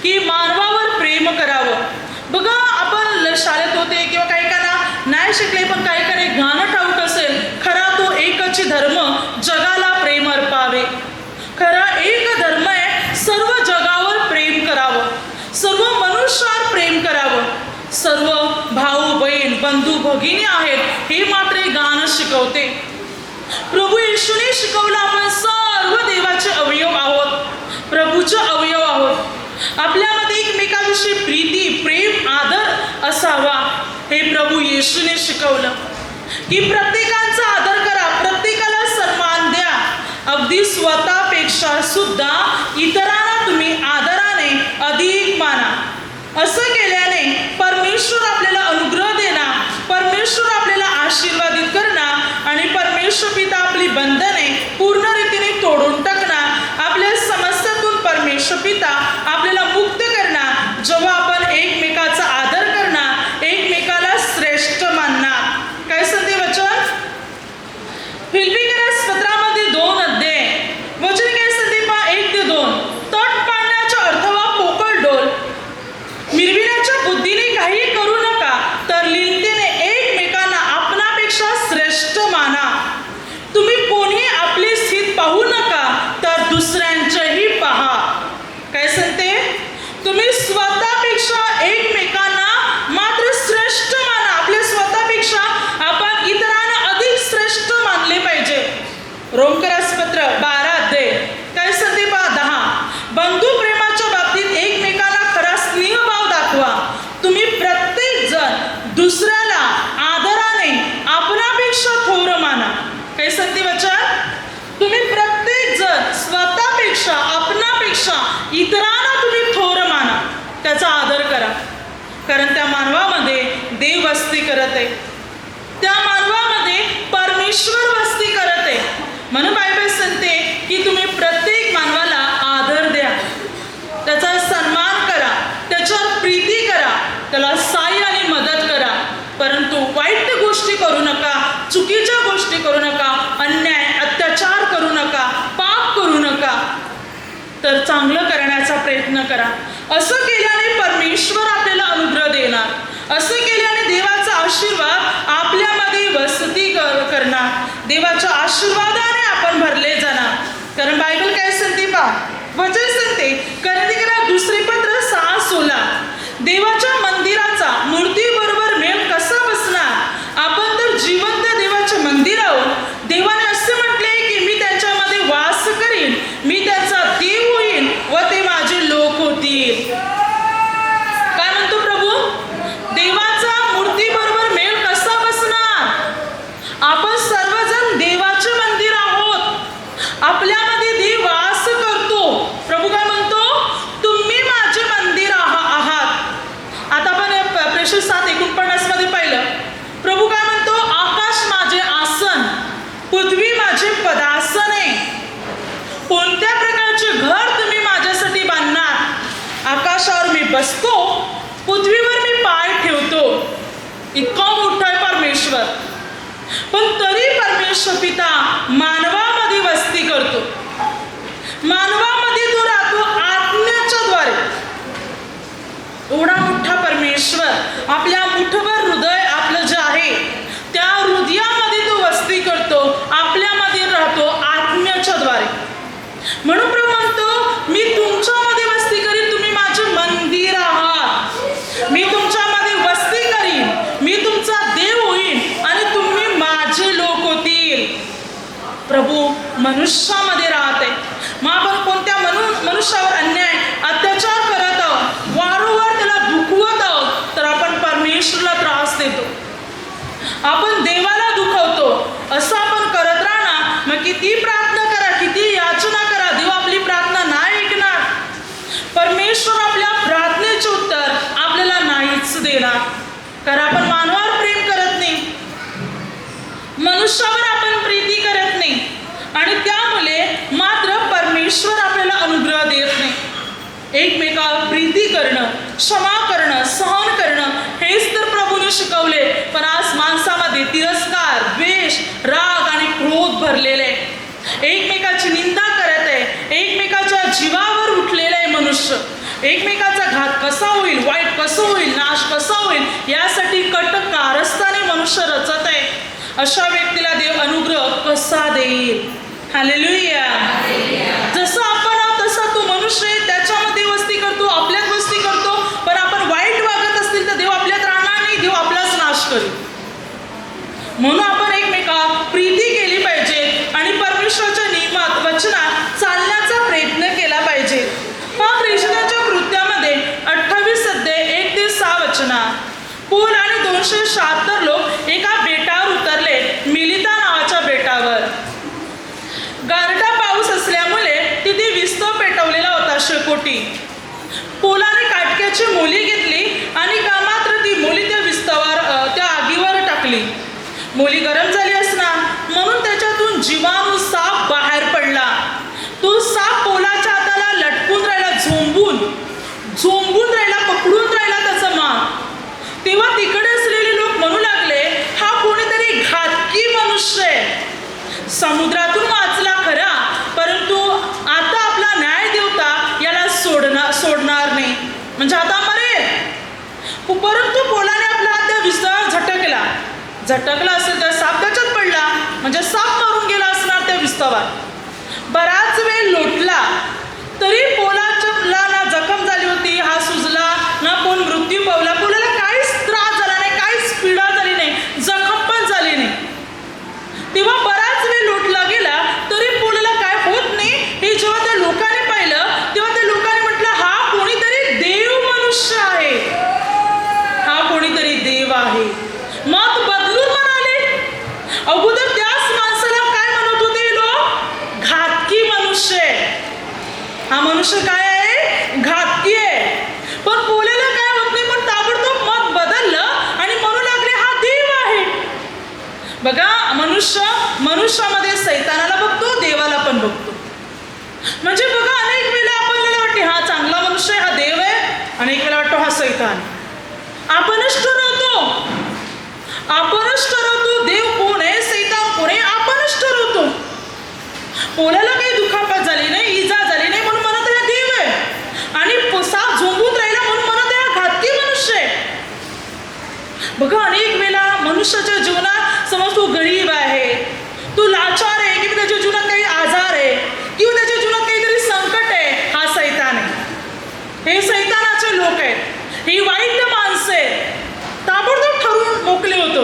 की मानवावर प्रेम करावं. बघा, आपण शाळेत होते किंवा काही काना नाही शिकले, पण काही काही गाणं ठाऊक असेल, खरा तो एकच धर्म जगाला प्रेम अर्पावे. खरा एक धर्म आहे, सर्व जगावर प्रेम करावं, सर्व मनुष्यावर प्रेम करावं, सर्व भाऊ बहीण बंधू भगिनी आहेत हे मात्र हे गाणं शिकवते. प्रभू येशूने शिकवलं, आपण सर्व देवाचे अवयव आहोत, प्रभूचे अवयव आहोत. आपल्यामध्ये एकमेकाविषयी प्रीती, प्रेम, आदर असावा हे प्रभू येशूने शिकवलं की प्रत्येकाचा आदर करा, प्रत्येकाला सन्मान द्या, अगदी स्वतःपेक्षा सुद्धा इतरांना तुम्ही आदराने अधिक माना. असं केल्याने परमेश्वर आपल्याला अनुग्रह देणार, परमेश्वर आपल्याला आशीर्वादित करणार आणि परमेश्वर पिता आपली बंधने पूर्ण रीतीने तोडून टाकणार. आपल्या समस्यातून परमेश्वर पिता आपल्याला मुक्त करणार. जेव्हा आपण एकमेकाचा आदर करणार, एकमेकाला श्रेष्ठ मानणार. काय सांगते वचन? फिलिप्पियस पत्रामध्ये 2 अध्याय वचन काय सांगते पहा, 1 ते 2. तट पाडण्याचा अर्थ वा पोकळ डोल मिरविण्याच्या बुद्धीने काही करू नका, तर लीनतेने एकमेकांना आपणापेक्षा श्रेष्ठ माना. तुम्ही कोणी आपली स्थिती पाहू नका, तर दुसऱ्यांचेही पहा. काय सांगते? तुम्ही स्वतःपेक्षा एकमेकांना मात्र श्रेष्ठ माना. आपल्या स्वतःपेक्षा आपण इतरांना अधिक श्रेष्ठ मानले पाहिजे. रोमकरास पत्र 12 अध्याय काय सांगते पहा, 10. बंधू प्रेमाच्या बाबतीत एकमेकांना खरा स्नेहभाव दाखवा. तुम्ही प्रत्येक जण दुसऱ्याला आदराने आपणापेक्षा थोर माना. काय सांगते वचन? तुम्ही प्रत्येक जण स्वतःपेक्षा, आपणापेक्षा इतरांना तुम्ही थोर माना, त्याचा आदर करा. कारण त्या मानवामध्ये देव वस्ती करत आहे, त्या मानवामध्ये परमेश्वर वस्ती करत आहे. म्हणून बायबल सांगते की तुम्ही प्रत्येक मानवाला आदर द्या, त्याचा सन्मान करा, त्याच्यावर प्रीती करा, त्याला सहाय्य आणि मदत करा. परंतु वाईट गोष्टी करू नका, चुकीच्या गोष्टी करू नका, अन्याय अत्याचार करू नका, पाप करू नका, तर चांगलं करण्याचा प्रयत्न करा. असं केल्याने परमेश्वर आपल्याला अनुग्रह देणार. असं केल्याने देवाचा आशीर्वाद आपल्यामध्ये वसती करणार. देवाच्या आशीर्वादाने आपण भरले जाणार. कारण बायबल काय सांगते पहा, वचन सांगते करिंथीकरास दुसरे पत्र 6:16. देवाच्या मंदिराचा मूर्तीबरोबर मेळ कसा बसणार? आपण तर जिवंत देवाचे मंदिर आहोत. देवाने असे म्हटले की मी त्यांच्यामध्ये वास करीन, मी त्यांचा देव होईन व ते माझे लोक होतील. काय म्हणतो प्रभू? देवाचा मूर्तीबरोबर मेळ कसा बसणार? आपण सर्वजण देवाचे मंदिर आहोत, आपल्यामध्ये देव वास करतो. प्रभू काय म्हणतो? तुम्ही माझे मंदिर आहात. आता आपण प्रेषित 7:49 मध्ये पाहिलं, प्रभू काय म्हणतो? आकाश माझे आसन, पृथ्वी माझे पदासन आहे. कोणत्या प्रकारचे घर तुम्ही माझ्यासाठी बांधणार? आकाशावर मी बसतो, पृथ्वीवर मी पाय ठेवतो. इतका मोठा आहे परमेश्वर. पण तरी परमेश्वर पिता मानवामध्ये वस्ती करतो, मानवामध्ये तो राहतो आत्म्याच्या द्वारे. एवढा मोठा परमेश्वर, आपल्या मुठभर हृदय आपलं जे आहे त्या हृदयामध्ये तो वस्ती करतो, आपल्यामध्ये राहतो आत्म्याच्या द्वारे. म्हणून प्रभू म्हणतो मी तुमच्यामध्ये वस्ती करीन, तुम्ही माझे मंदिर आहात. मी तुमच्यामध्ये वस्ती करीन, मी तुमचा देव होईन आणि तुम्ही माझे लोक होतील. प्रभू मनुष्यामध्ये राहते. मग आपण कोणत्या मनुष्यावर अन्याय अत्याचार करत आहोत, वारंवार त्याला दुखवत आहोत, तर आपण परमेश्वराला त्रास देतो, आपण देवाला दुखवतो. असं आपण करत राहणार. मग किती प्रार्थना करा, किती याचना करा, देव आपली प्रार्थना नाही ऐकणार. परमेश्वर आपल्या प्रार्थनेचे उत्तर आपल्याला नाहीच देणार. कारण आपण एकमेकाची निंदा करत आहे, एकमेकाच्या जीवावर उठलेला आहे मनुष्य. एकमेकाचा घात कसा होईल, वाईट कसं होईल, नाश कसा होईल यासाठी कट कारस्थाने मनुष्य रचत आहे. अशा व्यक्तीला देव अनुग्रह कसा देईल? हालेलुया. जसं आपण आहोत तसा तो मनुष्य आहे, त्याच्यामध्ये वस्ती करतो, आपल्यात वस्ती करतो. पण आपण वाईट वागत असतील तर देव आपल्यात राहणार नाही, देव आपलाच नाश करेल. म्हणून आपण एकमेका प्रीती केली पाहिजे आणि परमेश्वराच्या नियमात वचनात चालण्याचा प्रयत्न केला पाहिजे. पहा प्रेषितांच्या कृत्यामध्ये 28 अध्याय 1 ते 6 वचनात पौल आणि 276 लोक एका बेटावर उतरले, मिलिता नावाच्या बेटावर. गारठा पाऊस असल्यामुळे तिथे विस्तव पेटवलेला होता शेकोटी. पौलाने काटक्याची मोली घेतली आणि मात्र ती मोली त्या विस्तवावर त्या आगीवर टाकली. मोली गरम झाली असणार म्हणून त्याच्यातून जीवाणू साप बाहेर पडला. तो साप पौलाच्या हाताला लटकून राहिला, झोंबून राहिला, पकडून राहिला त्याचा मान. तेव्हा तिकडे असलेले लोक म्हणू लागले, हा कोणीतरी घातकी मनुष्य आहे. समुद्रातून वाचला खरा, परंतु आता आपला न्याय देवता याला सोडणार नाही, म्हणजे आता मरेल. परंतु पौलाने आपला हात त्या विस्तवावर झटकला असेल तर साप त्याच्यात पडला, म्हणजे साप मारून गेला असणार त्या विस्तवात. बराच वेळ लोटला तरी पौलाला ना जखम झाली होती, हा सुजला ना पौल मृत्यू पावला. पौलाला काहीच त्रास झाला नाही, काहीच पीडा झाली नाही, जखम पण झाली नाही. तेव्हा बराच वेळ लोटला गेला तरी पौलाला काय होत नाही. हे जेव्हा त्या लोकांनी पाहिलं तेव्हा त्या लोकांनी म्हटलं, हा कोणीतरी देव मनुष्य आहे, हा कोणीतरी देव आहे. मत बदलून म्हणाले. अगोदर त्याच माणसाला काय म्हणत होते लोक? घातकी मनुष्य आहे. हा मनुष्य काय आहे? घातकी आहे. पण पौलाला काय होत नाही, पण ताबडतोब मत बदललं आणि म्हणू लागले, हा देव आहे. बघा, मनुष्यामध्ये सैतानाला बघतो, देवाला पण बघतो. म्हणजे बघा, अनेक वेळेला आपल्याला वाटते हा चांगला मनुष्य आहे, हा देव आहे, अनेक वेळेला वाटतो हा सैतान. आपणच ठरवतो देव कोण आहे, सैतान कोण आहे, आपणच ठरवतो. पौलाला काही दुखापत झाली नाही, इजा झाली नाही म्हणून म्हणत हा देव आहे, आणि साप झोंबून राहिला म्हणून म्हणत हा घातकी मनुष्य आहे. बघा, अनेक वेळेला मनुष्याच्या जीवनात समज तो गरीब आहे, तो लाचार आहे, किंवा त्याच्या जीवनात काही आजार आहे, किंवा त्याच्या जीवनात काहीतरी संकट आहे, हा सैतान आहे. हे सैतानाचे लोक आहेत, ही वाईट माणसं आहेत. ताबडतोब ठरवून मोकले होतो.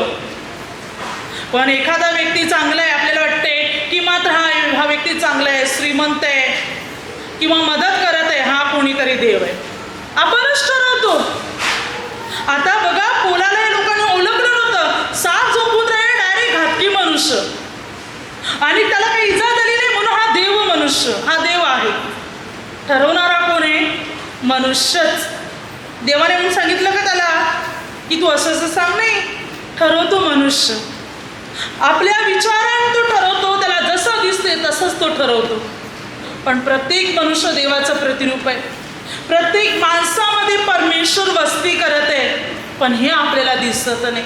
पण एखादा व्यक्ती चांगला आहे, आपल्याला वाटते की मात्र हा व्यक्ती चांगला आहे, श्रीमंत आहे किंवा मदत करत आहे, हा कोणीतरी देव आहे, आपणच ठरवतो. आता बघा, पौलाला या लोकांनी ओळखलं नव्हतं, साप झोपून राहिले, डायरेक्ट घातकी मनुष्य, आणि त्याला काही इजा झाली नाही म्हणून हा देव मनुष्य, हा देव आहे. ठरवणारा कोण आहे? मनुष्यच. देवाने म्हणून सांगितलं का त्याला की तू असं सांग? नाही, ठरवतो मनुष्य. आपल्या विचाराने तो ठरवतो, त्याला जसं दिसते तसंच तो ठरवतो. पण प्रत्येक मनुष्य देवाचं प्रतिरूप आहे. प्रत्येक माणसामध्ये परमेश्वर वस्ती करत आहे, पण हे आपल्याला दिसत नाही.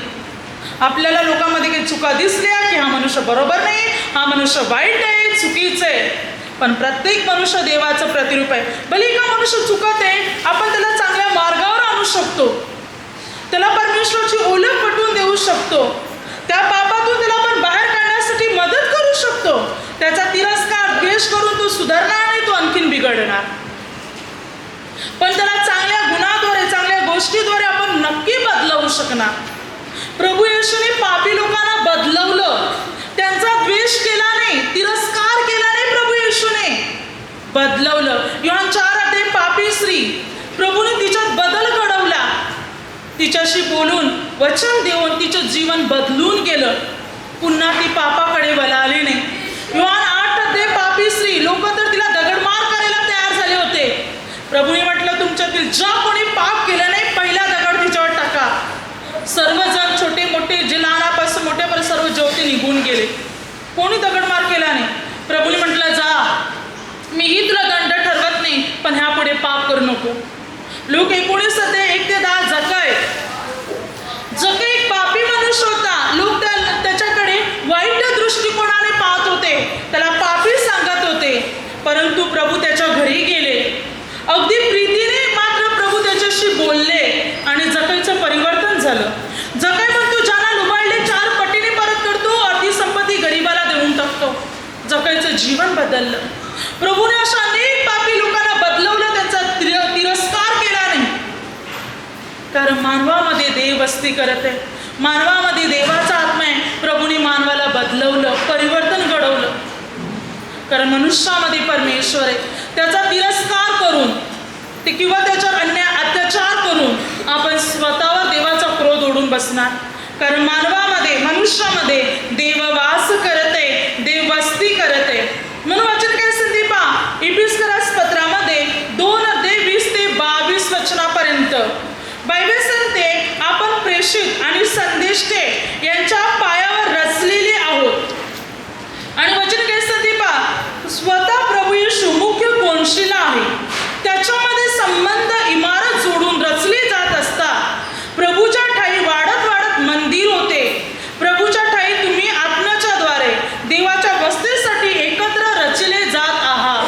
आपल्याला लोकांमध्ये काही चुका दिसल्या की हा मनुष्य बरोबर नाही, हा मनुष्य वाईट आहे, चुकीचं आहे. पण प्रत्येक मनुष्य देवाचं प्रतिरूप आहे. भले का मनुष्य चुकत आहे, आपण त्याला चांगल्या मार्गावर आणू शकतो, त्याला परमेश्वराची ओळख पटवून देऊ शकतो, त्या पापातून त्याला आपण बाहेर काढण्यासाठी मदत करू शकतो. त्याचा तिरस्कार, द्वेष करून तो सुधारणार नाही, तो आणखीन बिघडणार. पण त्याला चांगल्या गुणाद्वारे, चांगल्या गोष्टीद्वारे आपण नक्की बदलवू शकणार. प्रभू येशूने पापी लोकांना बदलवलं, त्यांचा द्वेष केला नाही, तिरस्कार केला नाही. प्रभू येशूने बदलवलं. योहान 4 अध्याय पापी स्त्री, प्रभूने तिच्यात बदल घडवला, तिच्याशी बोलून वचन देऊन तिचं जीवन बदलून गेलं. पुन्हा ती पापाकडे वळाली नाही. योहान 8 अध्याय पापी स्त्री, लोक तर तिला दगडमार करायला तयार झाले होते. प्रभूने म्हटलं, तुमच्यातील ज्या कोणी पाप केलं नाही, पहिला दगड तिच्यावर टाका. सर्वजण, छोटे मोठे, जे लहानापासून मोठ्यापर्यंत सर्व ज्योती निघून गेले, कोणी दगडमार केला नाही. प्रभूने म्हटलं, जा, मीही तुला दंड ठरवत नाही, पण ह्यापुढे पाप करू नको. लोक 19 अध्याय 1 ते 10 जकाय एक पापी मनुष्य होता. लोक त्याच्याकडे वाईट दृष्टिकोनाने पाहत होते, त्याला पापी जीवन बदललं. प्रभूने अशा अनेक पापी लोकांना बदलवलं, त्यांचा तिरस्कार केला नाही. कारण मानवामध्ये देव वस्ती करत आहे, मानवामध्ये देवाचा आत्मा आहे. प्रभूने मानवाला बदलवलं, परिवर्तन घडवलं. कारण मनुष्यामध्ये परमेश्वर आहे. त्याचा तिरस्कार करून ते किंवा त्याच्यावर अन्याय अत्याचार करून आपण स्वतःवर देवाचा क्रोध ओढून बसणार. कारण मानवामध्ये मनुष्यामध्ये देव वास करत आहे, देव वस्ती करत आहे. म्हणून वचन काय सांगते पहा, इफिसकरास पत्रामध्ये 2:20-22 वचनापर्यंत बायबल सांगते, आपण प्रेषित आणि संदेष्टे यांच्या पायावर रचलेले आहोत. आणि वचन काय सांगते पहा, स्वतः प्रभू येशू मुख्य कोनशिला आहे. त्याच्यामध्ये संबंध इमारत जोडून रचले जात असतात. प्रभूच्या ठाई वाढत वाढत मंदिर होते. प्रभूच्या ठाई तुम्ही आत्म्याच्या द्वारे देवाच्या वस्तीसाठी एकत्र रचले जात आहात.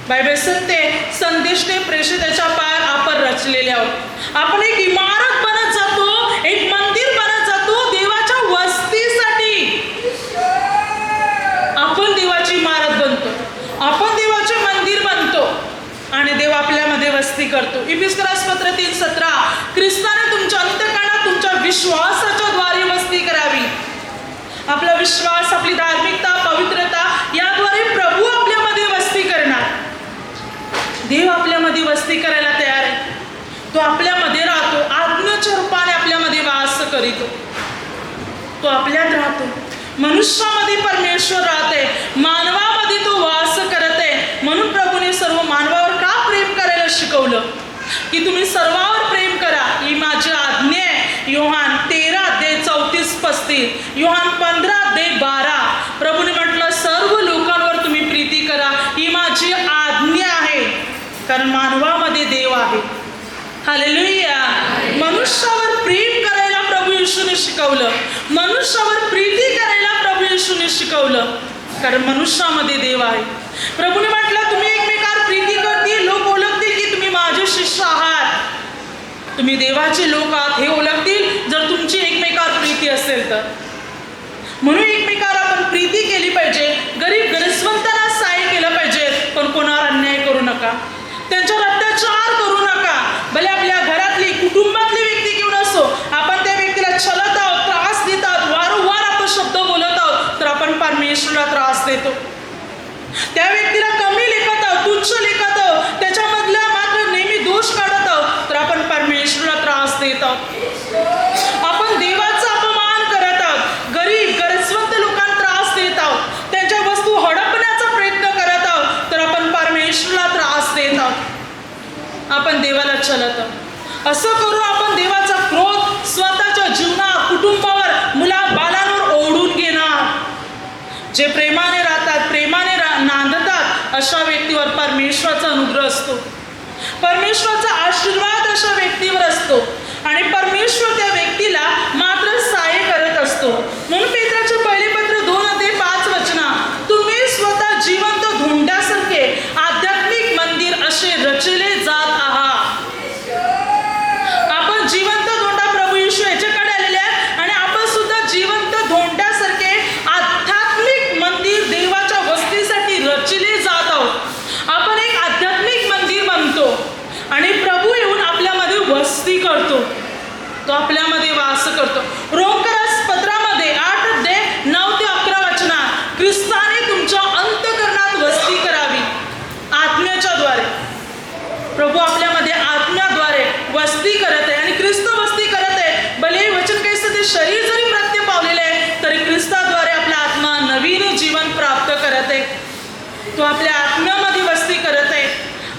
बायबल सांगते, संदेष्टे प्रेषिताच्या पायावर आपण रचलेले आहोत. आपण एक इमारत बनत जातो, एक मंदिर बनत जातो देवाच्या वस्तीसाठी. आपण देवाची इमारत बनतो, आपण देवाचे मंदिर बनतो आणि देव आपल्यामध्ये वस्ती करतो. इफिसकरास पत्र 3:17, ख्रिस्ताने तुमच्या अंतःकरणात तुमच्या विश्वासाच्या द्वारे वस्ती करावी. आपला विश्वास, आपली धार्मिकता, पवित्रता याद्वारे प्रभू आपल्यामध्ये वस्ती करणार. देव आपल्यामध्ये वस्ती करायला तयार आहे. तो आपल्यामध्ये राहतो, आत्म्याच्या रूपाने आपल्यामध्ये वास करीतो. तो आपल्यात राहतो. मनुष्यामध्ये परमेश्वर राहते, मानवामध्ये तो वास करत आहे. म्हणून प्रभूने सर्व मानवावर का प्रेम करायला शिकवलं, की तुम्ही सर्वावर प्रेम करा, ही माझी आज्ञा आहे. योहान 13:34-35, योहान 15:12. प्रभूने म्हटलं, सर्व लोकांवर तुम्ही प्रीती करा, ही माझी आज्ञा आहे. कारण मानवामध्ये देव आहे. हालेलुया. मनुष्यावर प्रेम करायला प्रभू येशूने शिकवलं, मनुष्यावर प्रीती करायला प्रभू येशूने शिकवलं. कारण मनुष्यामध्ये देव आहे. प्रभूने म्हटलं, तुम्ही एकमेकांवर प्रीती करतील, लोक ओळखतील की तुम्ही माझे शिष्य आहात. तुम्ही देवाचे लोक आहात हे ओळखतील जर तुमची एकमेकांवर प्रीती असेल तर. म्हणून एकमेकांवर आपण प्रीती केली पाहिजे. गरीब गरजवंतांना सहाय्य केलं पाहिजे, पण कोणावर अन्याय करू नका, त्यांच्यावर अत्याचार करू नका. भले आपल्या घरातली, कुटुंबातली व्यक्ती घेऊन असो, आपण त्या व्यक्तीला छळत आहोत, त्रास देत आहोत, वारंवार आपण शब्द बोलत आहोत, तर आपण परमेश्वराला त्रास देतो. त्या व्यक्तीला कमी लेखत आहोत, तुच्छ लेखत आहोत, त्याच्यामधला मात्र नेहमी दोष काढत आहोत, तर आपण परमेश्वराला त्रास देत आहोत. आपण देवाचा अपमान करत आहोत. गरीब गरजवंत लोकांना त्रास देत आहोत, त्यांच्या वस्तू हडपण्याचा प्रयत्न करत आहोत, तर आपण परमेश्वराला त्रास देत आहोत. आपण देवाला छळत आहोत. असं करून आपण देवाचा क्रोध स्वतःच्या जीवनात, कुटुंबावर, मुला बालांवर ओढून घेणार. जे प्रेमाने राहतात, प्रेमाने नांदतात, अशा व्यक्तीवर परमेश्वराचा अनुग्रह असतो, परमेश्वराचा आशीर्वाद अशा व्यक्तीवर असतो आणि परमेश्वर त्या व्यक्तीला मात्र सहाय्य करत असतो. म्हणून पेत्राचे पहिले पत्र 2:5 तुम्ही स्वतः जिवंत धोंड्यासारखे आध्यात्मिक मंदिर असे रचले जात आहात. आपण जिवंत धोंडा प्रभू येशू याच्याकडे आलेले आहेत आणि आपण सुद्धा जिवंत धोंड्यासारखे आध्यात्मिक मंदिर देवाच्या वस्तीसाठी रचले जात आहोत. आपण एक आध्यात्मिक मंदिर बनतो आणि प्रभू येऊन आपल्यामध्ये वस्ती करतो, तो आपल्यामध्ये वास करतो. रोमकरास पत्रामध्ये 8:9-11 ख्रिस्ताने तुमच्या अंतःकरणात वस्ती करावी आत्म्याच्या द्वारे. प्रभू आपल्यामध्ये आत्म्याद्वारे वस्ती करत आहे आणि ख्रिस्त वस्ती करत आहे. भले वचन काही ते शरीर जरी मृत्यू पावलेले आहे, तरी ख्रिस्ताद्वारे आपला आत्मा नवीन जीवन प्राप्त करत आहे. तो आपल्या आत्म्यामध्ये वस्ती करत आहे,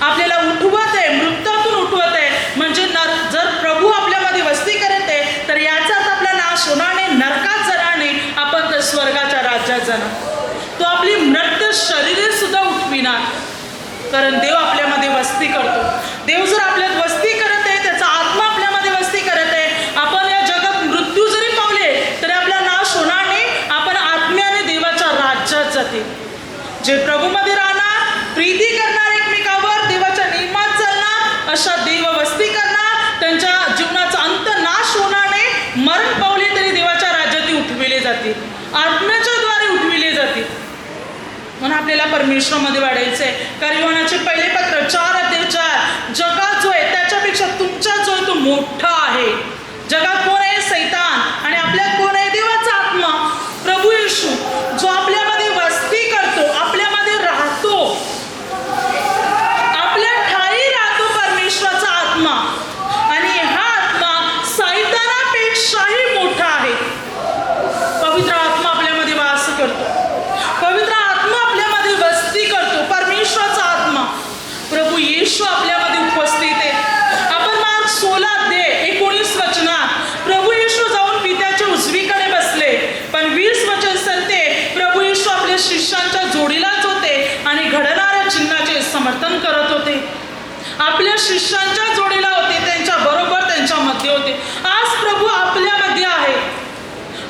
आपल्याला उठवत आहे, मृत्यूतून उठवत आहे. म्हणजे जर प्रभू आपल्यामध्ये वस्ती करत आहे, तर याचाच आपला नाश होणार नाही, नरकात जाणार नाही, आपण तर स्वर्गाच्या राज्यात जाणार. तो आपली मृत शरीरे सुद्धा उठविणार. कारण देव आपल्यामध्ये वस्ती करतो. देव जर आपल्यात वस्ती करत आहे, त्याचा आत्मा आपल्यामध्ये वस्ती करत आहे. आपण या जगात मृत्यू जरी पावले तरी आपला नाश होणार नाही, आपण आत्म्याने देवाच्या राज्यात जाते. जे प्रभूमध्ये राहणार, प्रीती करणार, एकमेकावर देवाच्या नियमात चालणार, अशा देव वस्ती करणार, त्यांच्या जीवनाचा अंत नाश होणार नाही. मरण पावले तरी देवाच्या राज्यात उठविले जातील, आत्म्याच्या द्वारे उठविले जातील. परमेश्वरामध्ये वाढायचं आहे. कारण योहानाचे पहिले पत्र 4:4 जगात जो आहे त्याच्यापेक्षा तुमच्यात जो आहे तो मोठा आहे. जगात कोण आहे? सैतान. आणि आपल्यात कोण आहे? देवाचा आत्मा प्रभू येशू, जो आपल्यामध्ये वस्ती करतो, आपल्यामध्ये राहतो, आपल्या ठाई राहतो परमेश्वराचा आत्मा. आणि हा आत्मा सैतानापेक्षाही मोठा आहे. पवित्र आत्मा आपल्यामध्ये वास करतो, पवित्र आत्मा आपल्यामध्ये वस्ती करतो, परमेश्वराचा आत्मा प्रभू येशू आपल्यामध्ये उपस्थित आहे. आपण मार्क 16:19 वचनात प्रभू येशू जाऊन पित्याच्या उजवीकडे बसले. पण 20 वचन सांगते प्रभू येशू आपल्या शिष्यांच्या जोडीलाच होते आणि घडणाऱ्या चिन्हाचे समर्थन करत होते. आपल्या शिष्यांच्या जोडीला होते, त्यांच्या बरोबर त्यांच्या मध्ये होते. आज प्रभू आपल्यामध्ये आहे.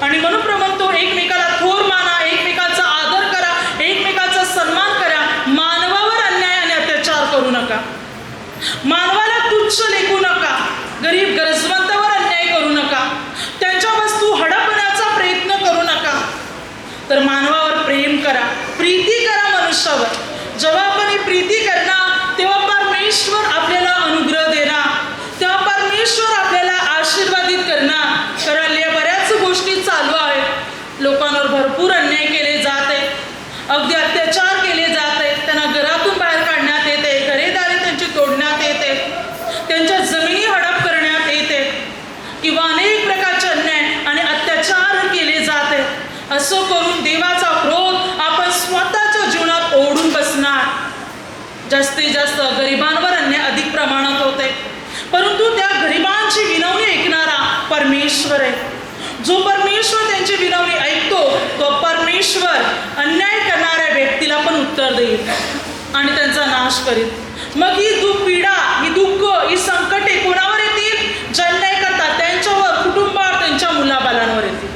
आणि म्हणून प्रभू म्हणतो एकमेकाला थोर माना, एकमेकाचा आदर करा, एकमेकाचा सन्मान करा. मानवावर अन्याय आणि अत्याचार करू नका, मानवाला तुच्छ लेखू नका, गरीब गरजवंतावर अन्याय करू नका, त्यांच्या वस्तू हडपण्याचा प्रयत्न करू नका. तर मानवावर प्रेम करा, प्रीती करा मनुष्यावर. जेव्हा आपण ही प्रीती करणार तेव्हा परमेश्वर आपल्याला अनुग्रह देणार, तेव्हा परमेश्वर आपल्याला आशीर्वादित करणार. कारण बऱ्याच गोष्टी चालू आहेत, लोकांवर भरपूर अन्याय केले जात आहे, अगदी अत्याचार केले जात आहेत, त्यांना घरातून बाहेर काढण्यात येते, घरेदारी त्यांची तोडण्यात येते, त्यांच्या जमिनी हडप करण्यात येते, किंवा अनेक प्रकारचे अन्याय आणि अत्याचार केले जात आहेत. असं करून देवाचा क्रोध आपण स्वतःच्या जीवनात ओढून बसणार. जास्तीत जास्त गरिबांवर अन्याय अधिक प्रमाणात होते, परंतु त्या गरिबांची विनवणी ऐकणारा परमेश्वर आहे. जो परमेश्वर त्यांची विनवणी ऐकतो तो परमेश्वर अन्याय करणाऱ्या व्यक्तीला पण उत्तर देईल आणि त्यांचा नाश करेल. मग ही पीडा, ही दुःख, ही संकटे कोणावर येतील? जे अन्याय करतात त्यांच्यावर, कुटुंबावर, त्यांच्या मुलाबालांवर येतील.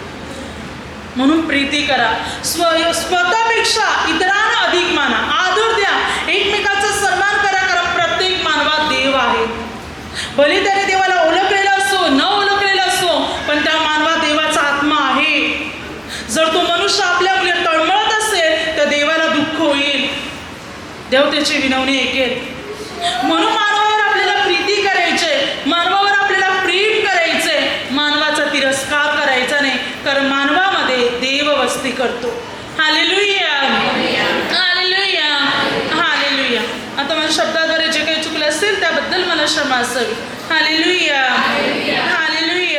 म्हणून प्रीती करा, स्वतःपेक्षा इतरांना अधिक माना, आदर द्या, एकमेकाचा सन्मान करा. कारण प्रत्येक मानवात देव आहे. भले त्याने देवाला ओळखलेला असो, न ओळखलेला असो, पण त्या मानवात देवाचा आत्मा आहे. जर तो मनुष्य आपल्या तळमळत असेल तर देवाला दुःख होईल, देव त्याची विनवणी ऐकेल. म्हणून मानवावर आपल्याला प्रीती करायचे, मानवावर आपल्याला प्रेम करायचे, मानवाचा तिरस्कार करायचा नाही. कारण मानवामध्ये देव वस्ती करतो. Hallelujah, hallelujah, hallelujah. आता माझ्या शब्दाद्वारे जे काही चुकलं असेल त्याबद्दल मला क्षमा असावी. Hallelujah, hallelujah.